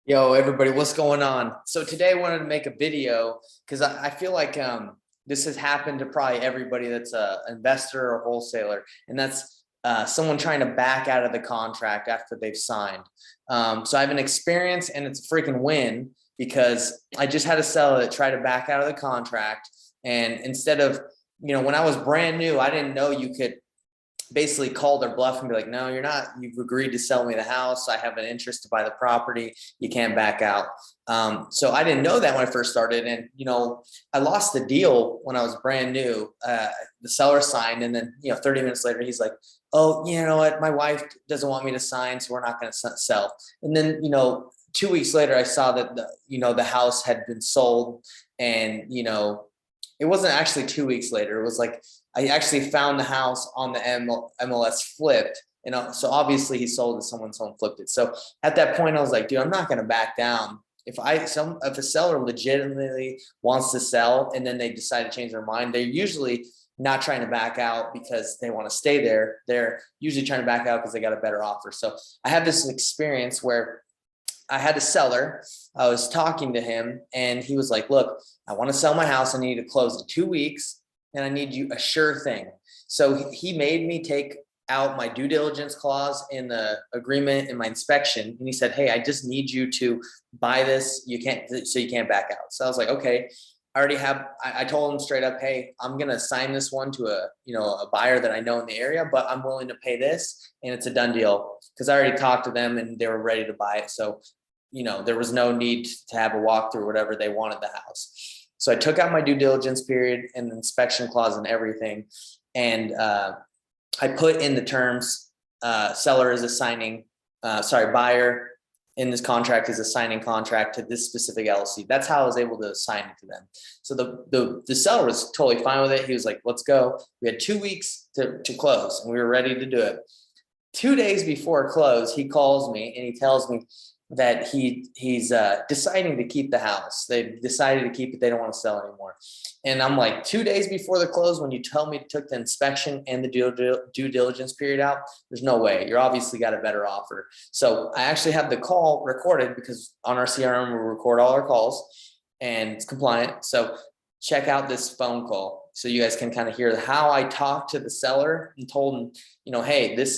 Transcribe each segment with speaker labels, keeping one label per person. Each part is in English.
Speaker 1: Yo, everybody, what's going on? So today I wanted to make a video because I feel like this has happened to probably everybody that's a investor or wholesaler, and that's someone trying to back out of the contract after they've signed. So I have an experience, and it's a freaking win because I just had a seller that tried to back out of the contract, and instead of, when I was brand new, I didn't know you could basically call their bluff and be like, no, you're not, you've agreed to sell me the house. I have an interest to buy the property. You can't back out. So I didn't know that when I first started. And, I lost the deal when I was brand new. The seller signed, and then, 30 minutes later, he's like, oh, you know what? My wife doesn't want me to sign, so we're not going to sell. And then, 2 weeks later, I saw that the house had been sold, and, it wasn't actually 2 weeks later. It was like, I actually found the house on the MLS flipped. And so obviously he sold it, someone flipped it. So at that point I was like, dude, I'm not going to back down. If a seller legitimately wants to sell and then they decide to change their mind, they're usually not trying to back out because they want to stay there. They're usually trying to back out because they got a better offer. So I had this experience where I had a seller. I was talking to him and he was like, look, I want to sell my house. I need to close in 2 weeks and I need you a sure thing. So he made me take out my due diligence clause in the agreement and my inspection. And he said, hey, I just need you to buy this. You can't back out. So I was like, okay, I already have, I told him straight up, hey, I'm going to sign this one to a buyer that I know in the area, but I'm willing to pay this. And it's a done deal because I already talked to them and they were ready to buy it. So, there was no need to have a walkthrough or whatever. They wanted the house. So I took out my due diligence period and the inspection clause and everything. And I put in the terms, seller is assigning, buyer in this contract is assigning contract to this specific LLC. That's how I was able to assign it to them. So the seller was totally fine with it. He was like, let's go. We had 2 weeks to close and we were ready to do it. 2 days before close, he calls me and he tells me that he's deciding to keep the house. They've decided to keep it. They don't want to sell anymore. And I'm like, 2 days before the close, when you tell me to took the inspection and the due diligence period out, there's no way. You're obviously got a better offer. So I actually have the call recorded because on our CRM, we record all our calls and it's compliant. So check out this phone call so you guys can kind of hear how I talked to the seller and told him, hey, this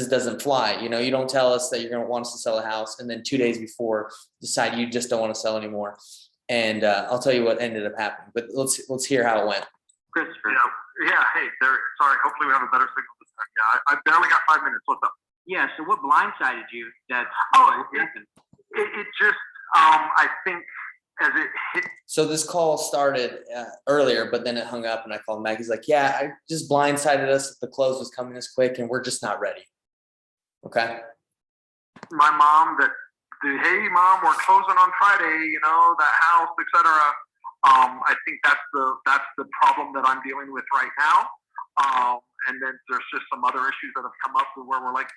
Speaker 1: doesn't fly. You don't tell us that you're going to want us to sell a house and then 2 days before decide you just don't want to sell anymore. And I'll tell you what ended up happening, but let's hear how it went.
Speaker 2: Christopher. Yeah. Hey, Derek. Sorry. Hopefully we have a better signal this time. Yeah, I barely got 5 minutes. What's up?
Speaker 3: Yeah. So what blindsided you? That
Speaker 2: it just I think as it hit.
Speaker 1: So this call started earlier, but then it hung up and I called him back. He's like, yeah, I just blindsided us that the close was coming this quick and we're just not ready. Okay.
Speaker 2: My mom hey mom, we're closing on Friday, that house, etc. I think that's the problem that I'm dealing with right now. And then there's just some other issues that have come up where we're like,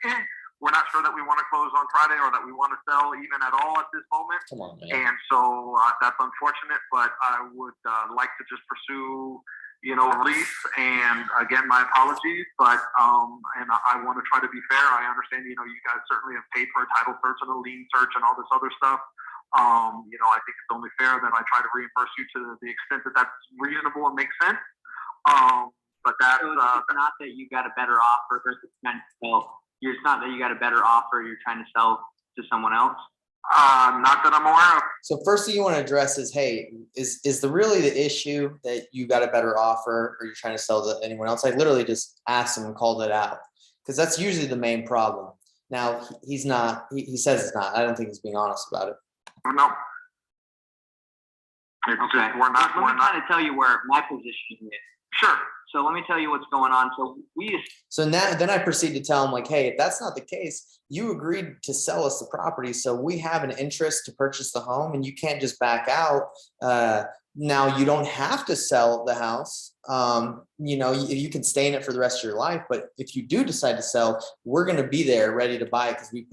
Speaker 2: we're not sure that we want to close on Friday or that we want to sell even at all at this moment.
Speaker 1: Come on, man.
Speaker 2: And so that's unfortunate, but I would like to just pursue, release. And again, my apologies, but and I want to try to be fair. I understand, you guys certainly have paid for a title search and a lien search and all this other stuff. I think it's only fair that I try to reimburse you to the extent that that's reasonable and makes sense. But that's
Speaker 3: so it's not that you got a better offer. It's not that you got a better offer. You're trying to sell to someone else.
Speaker 2: Not that I'm aware of.
Speaker 1: So first thing you want to address is, hey, is really the issue that you got a better offer or you're trying to sell to anyone else? I literally just asked him and called it out because that's usually the main problem. Now he's not. He says it's not. I don't think he's being honest about it.
Speaker 2: No.
Speaker 3: Okay. Let me kind of tell you where my position is.
Speaker 2: Sure.
Speaker 3: So let me tell you what's going on. So
Speaker 1: then I proceed to tell him like, hey, if that's not the case, you agreed to sell us the property. So we have an interest to purchase the home and you can't just back out. Now you don't have to sell the house. You can stay in it for the rest of your life. But if you do decide to sell, we're going to be there ready to buy it because we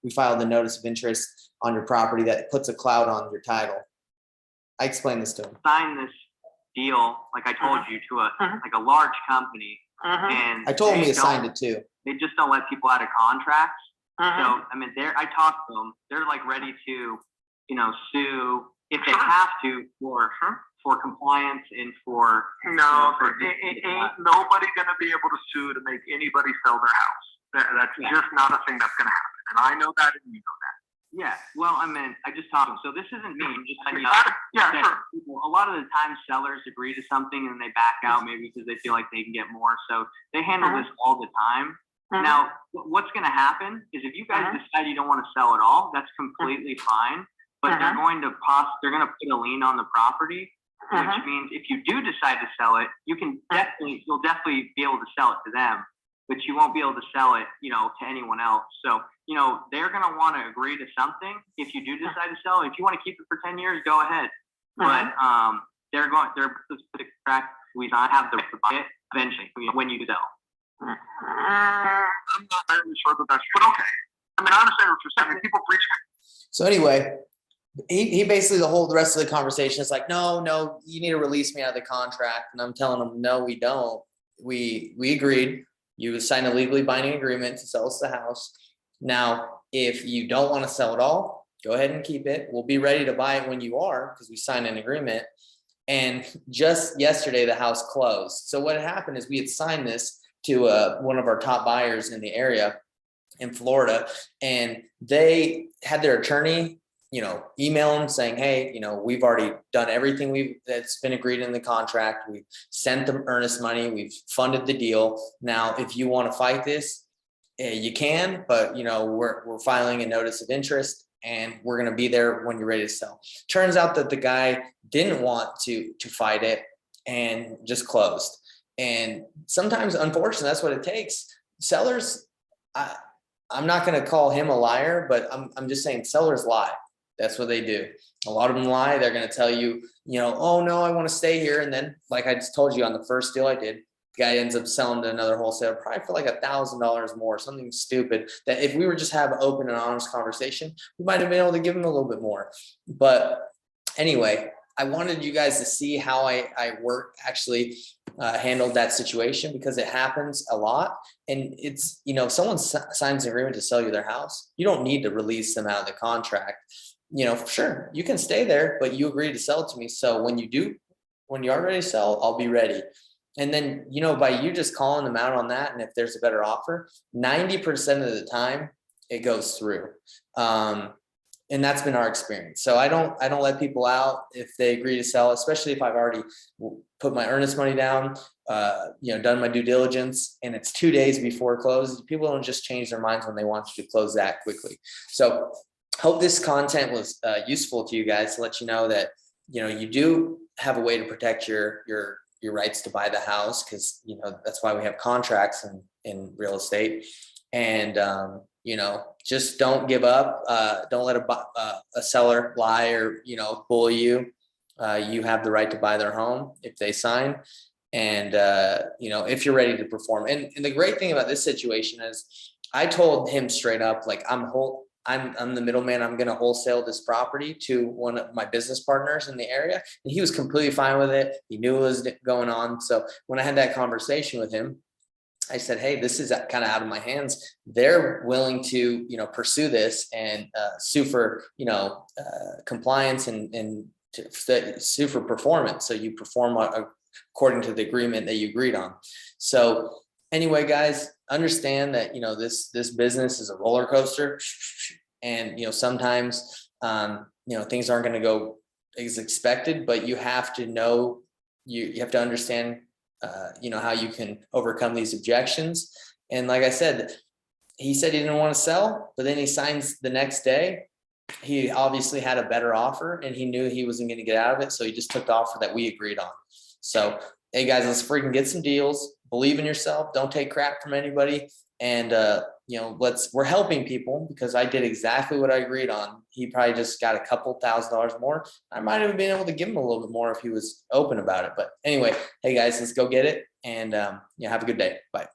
Speaker 1: we filed a notice of interest on your property that puts a cloud on your title. I explained this to him.
Speaker 3: Sign this deal, like I told you, to a large company, and
Speaker 1: I told him he signed it too.
Speaker 3: They just don't let people out of contracts. So, I mean, I talked to them. They're like ready to, sue if they have to for compliance and for.
Speaker 2: No, ain't nobody gonna be able to sue to make anybody sell their house. That's just not a thing that's gonna happen. And I know that, and you know that.
Speaker 3: Yeah, well, I mean, I just talked to them. So this isn't me. I'm just letting you
Speaker 2: Yeah,
Speaker 3: know.
Speaker 2: sure.
Speaker 3: A lot of the time, sellers agree to something and they back out maybe because they feel like they can get more. So they handle this all the time. Now, what's going to happen is if you guys decide you don't want to sell at all, that's completely fine. But they're going to put a lien on the property, which means if you do decide to sell it, you'll definitely be able to sell it to them, but you won't be able to sell it, to anyone else. So, they're going to want to agree to something. If you do decide to sell it, if you want to keep it for 10 years, go ahead. But they're supposed to crack. We not have the buy it eventually when you sell.
Speaker 2: I'm not really sure that that's true, but okay. I mean, I understand what you're saying. People preach.
Speaker 1: So anyway, he basically the rest of the conversation is like, no, you need to release me out of the contract. And I'm telling him, no, we don't. We agreed. You signed a legally binding agreement to sell us the house. Now, if you don't want to sell it all, go ahead and keep it. We'll be ready to buy it when you are, because we signed an agreement. And just yesterday, the house closed. So what had happened is we had signed this to one of our top buyers in the area in Florida, and they had their attorney, email them saying, hey, we've already done everything that's been agreed in the contract. We've sent them earnest money. We've funded the deal. Now, if you want to fight this, you can, but we're filing a notice of interest and we're going to be there when you're ready to sell. Turns out that the guy didn't want to fight it and just closed. And sometimes, unfortunately, that's what it takes. Sellers, I'm not going to call him a liar, but I'm just saying sellers lie. That's what they do. A lot of them lie. They're going to tell you, oh no, I want to stay here. And then, like I just told you on the first deal I did, the guy ends up selling to another wholesaler, probably for like $1,000 more, something stupid that if we were just have an open and honest conversation, we might have been able to give him a little bit more. But anyway, I wanted you guys to see how I handled that situation, because it happens a lot. And it's, if someone signs an agreement to sell you their house, you don't need to release them out of the contract. Sure, you can stay there, but you agreed to sell it to me. So when you are ready to sell, I'll be ready. And then, by you just calling them out on that, and if there's a better offer, 90% of the time it goes through. And that's been our experience. So I don't let people out if they agree to sell, especially if I've already put my earnest money down, done my due diligence, and it's 2 days before it closes. People don't just change their minds when they want you to close that quickly. So hope this content was useful to you guys, to let you know that, you do have a way to protect your rights to buy the house, because, that's why we have contracts in real estate. And, just don't give up. Don't let a seller lie or, bully you. You have the right to buy their home if they sign. And, if you're ready to perform. And the great thing about this situation is I told him straight up, like, I'm the middleman. I'm going to wholesale this property to one of my business partners in the area. And he was completely fine with it. He knew what was going on. So when I had that conversation with him, I said, hey, this is kind of out of my hands. They're willing to, pursue this and sue for, compliance and sue for performance. So you perform according to the agreement that you agreed on. So anyway, guys, understand that, this business is a roller coaster, and, sometimes, things aren't going to go as expected, but you have to know, you have to understand, how you can overcome these objections. And like I said, he said he didn't want to sell, but then he signs the next day. He obviously had a better offer and he knew he wasn't going to get out of it. So he just took the offer that we agreed on. So, hey guys, let's freaking get some deals. Believe in yourself. Don't take crap from anybody. And, we're helping people, because I did exactly what I agreed on. He probably just got a couple $1,000s more. I might have been able to give him a little bit more if he was open about it. But anyway, hey guys, let's go get it. And, have a good day. Bye.